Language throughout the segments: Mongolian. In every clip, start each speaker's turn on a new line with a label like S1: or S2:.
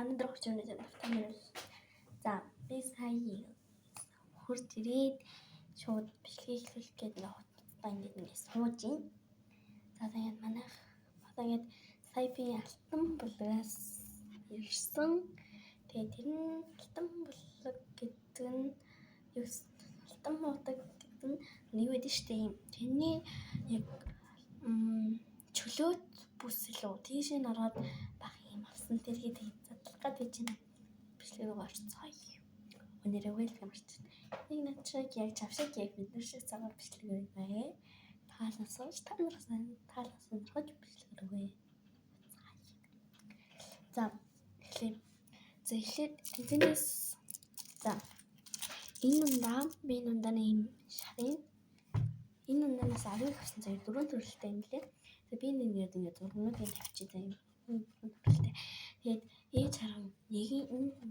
S1: өнөөдөр очирны тамир. За би сая хурд ирээд шууд бичлэгийг эхлүүлэх гээд ингээд сууж ийн. За тэгээд манайх одоо ингээд сая би алтан булгаас ирсэн. Тэгээд тэр нь алтан булгаг гэдэг нь алтан муудаг гэдэг нь нэг байдаг штэ юм. Тэрний яг чөлөөт бүсэлөө тийш нь ороод баг юм авсан. Тэргээд задлах гад байж байна. Бичлэг рүү орцгоё. Өнөөдөр welcome арчсан. Нэг начиг яг чавшиг яг бид нар шиг цагаар бичлэг өгнө. Таалан сууж таалан сонирхож бичлэг өгье. За эхлээд эзнээс за энэ ундааны юм шарын энэ ундаанаас авиг авсан зэрэг дөрөв төрөлтэй юм лээ. Би ингээд зургуудыг тавьчихсан юм. Төрөлтэй. Тэгээд ээж харан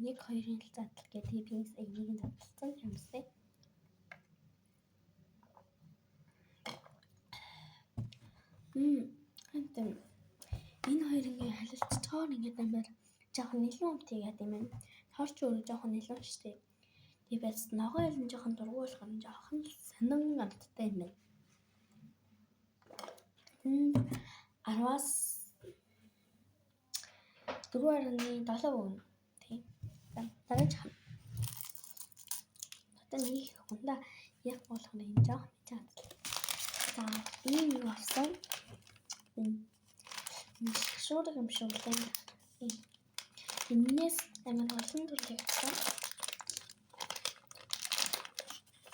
S1: нэг хоёрын задал гэдэг би энийг задлсан юмсээ. Энэ хоёр ингээд халилцчихоор ингээд амар жоохон нэлээд өмт яа гэм юм. Хорч өөрөө жоохон нэлээд штэ. Тэгээ бас ногоо ялан жоохон дургуулах нь жоохон сонин амттай юм байна. 10-аас 4.7 тийм. Дараач хам. Одоо нэг хундаа яг болох нь энэ жоох мэдээ. За ийм юу авсан? Шуурга юм шиг үлэн. Энээс амар олон төрлийн авсан.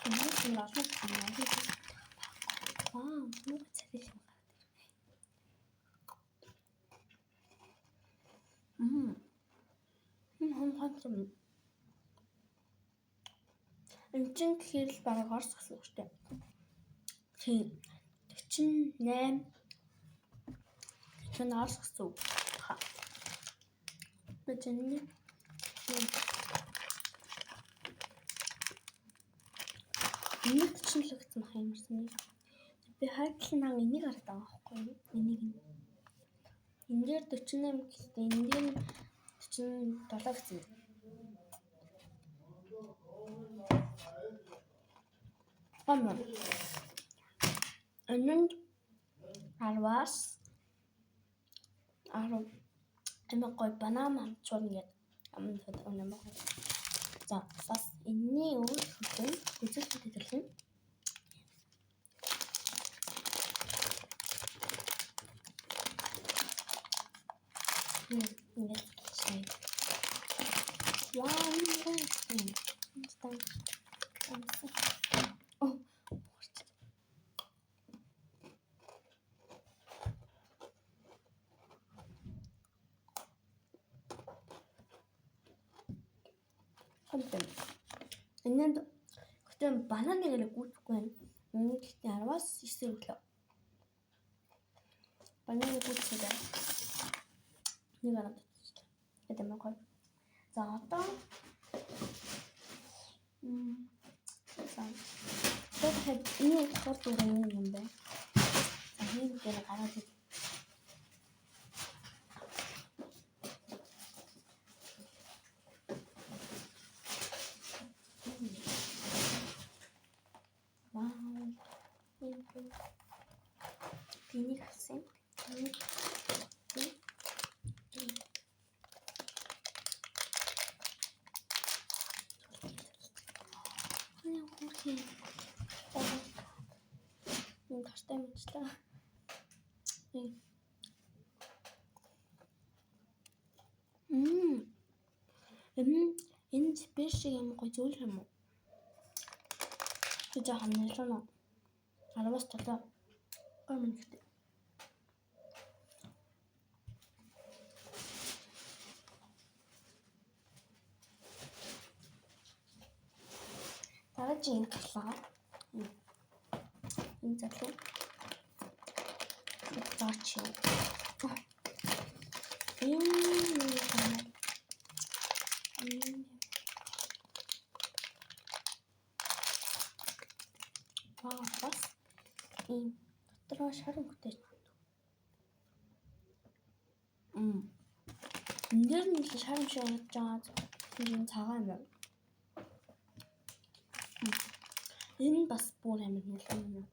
S1: Энээс нь олон төрлийн. Вау, нэг царил юм. Энэ чинь гэхээр л бараг орс гэсэн үг шүү дээ. Тийм 48 чинь орс гэсэн үг. Бэжний нэг чинь л өгсөн байх юмсан. Би хайдлаа энийг хараад байгаа байхгүй юу? Энийг энэ дээр 48 гэхдээ энэ дээр 47 гэсэн. Энэнд 10-аас 10 эмэг гой банана чуун гэдэг амт өнөм баг. За бас энэний өөр хөтөн үзэлтэй төлөв. Ингээд шээ. Вау, энэнд хөтөн бананыг л гүйтгэхгүй байна. Энэ гэхдээ 10-аас 9 өглөө. Бананыг гүйтгэдэг. Нэг арга татчихлаа. Это мөн. За одоо тэгэхээр энэ хурд үрэн юм байна. За нэг дээр гараад ир. Вау. Тэнийг авсан. Энэ тартай мэтлээ. Энэ спеш юм гоё зүйл юм уу? Чи жоохон нэлээд 10-аас 7 гой минуттай. Дараагийн гарлаа. Энэ залуу баач юу. Бас ийм дотроо шар өнгөтэй. Эндээр л шарам шиг болж байгаа. Тэр цагаан юм. Энэ бас бүр амар нэлээд юм.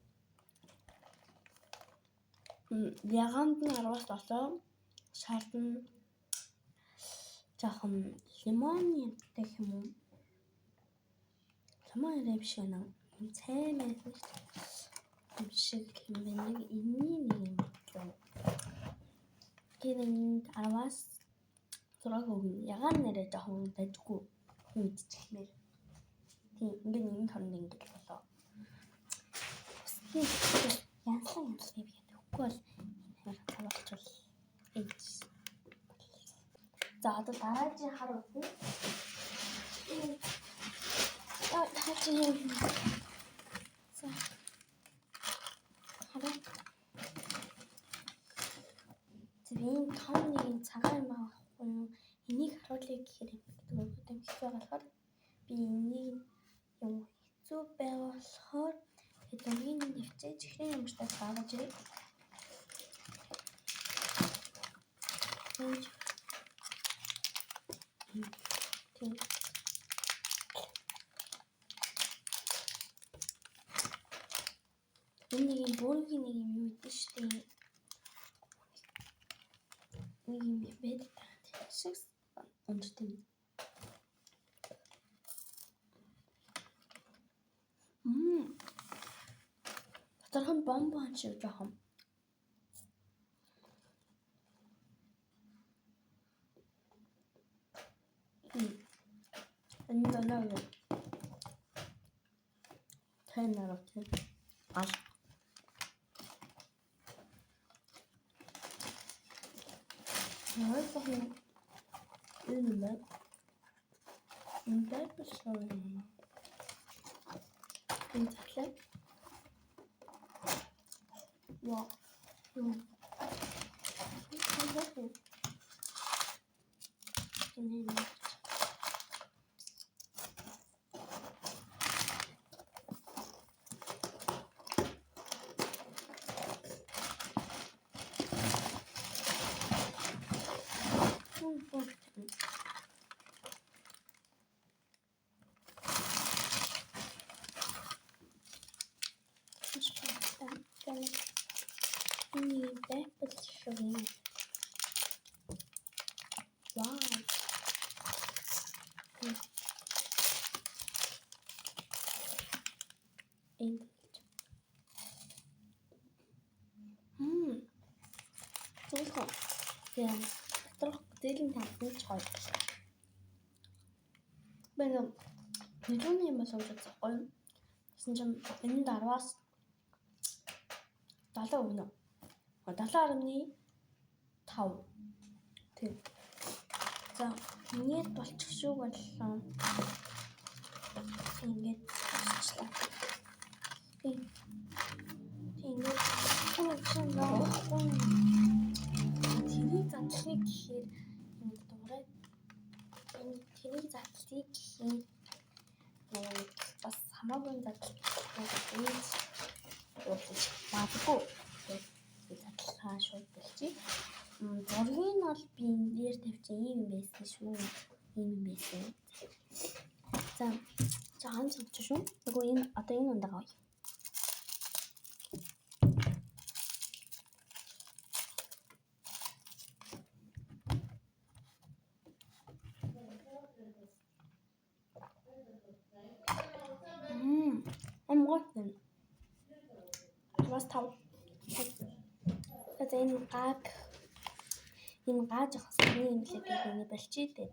S1: Яганд нь 10-аас болоо шард нь жоохон лимоны гэх юм уу? Лимон рэвш гэнэ. Цай юм шиг юм байна. Энэний нэг юм болов. Гэвч 10-аас 6 өгнө. Ягаан нэрээ жоохон дайггүй мэдчихмээр. Тийм ингээд нэгэн торонд ингээд болоо. Янсан юм гэхгүй бол энэ хаваа болчихвол ээж. За одоо дараагийн хар үгүй. Дараагийн за хараа. Зөвийн томны цагаан юм байхгүй юу? Энийг харуулъя гэхээр гэдэг хэцүү болохоор би энийг юм хэцүү байгаа болохоор эдгээр нэвчээж ихний юмштай гаргаж ирээ. Тийм. Энийг бүргийн нэг юм юу гэдэг шүү дээ. Нэг юм байдаг шиг унжтай. Доторх нь бомбон шиг жоохон. Энэ доноо юу? Тэнэр окей. Аж. Яагаад энэ бэ? Энэ бэлсгүй юм. Энэ татлаа. Вау. Wow. Цогцоо. Тийм. Доторх зээлийн тавтанч гоё. Бэнэ нэгэн юм болов уу захгүй. Гэсэн чинь энэ 10-аас 70 өгнө. 70.5. Тийм. За, ингээд болчих шүү боллоо. Ингээд болчихлаа. Тийм. Ингээд тэрийг задлахыг гэхээр энэ дуурай. Энэ тэрийг задлахыг гэхээр бас хамаагүй задлах гэж магадгүй. Задлахаа шууд болчих. Зургийг бол би энэ дээр тавьчих ийм юм байсан шүү. Ийм юм байсан. За, чаан ч шүү. Нөгөө энэ одоо энэ ундагаа гоё. Амгоотэн. Бас тав. За энэ гаг жоох саний юм лээ би болчих дээ.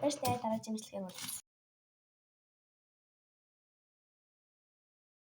S1: Баяртай дараагийн мэдлэгийг бол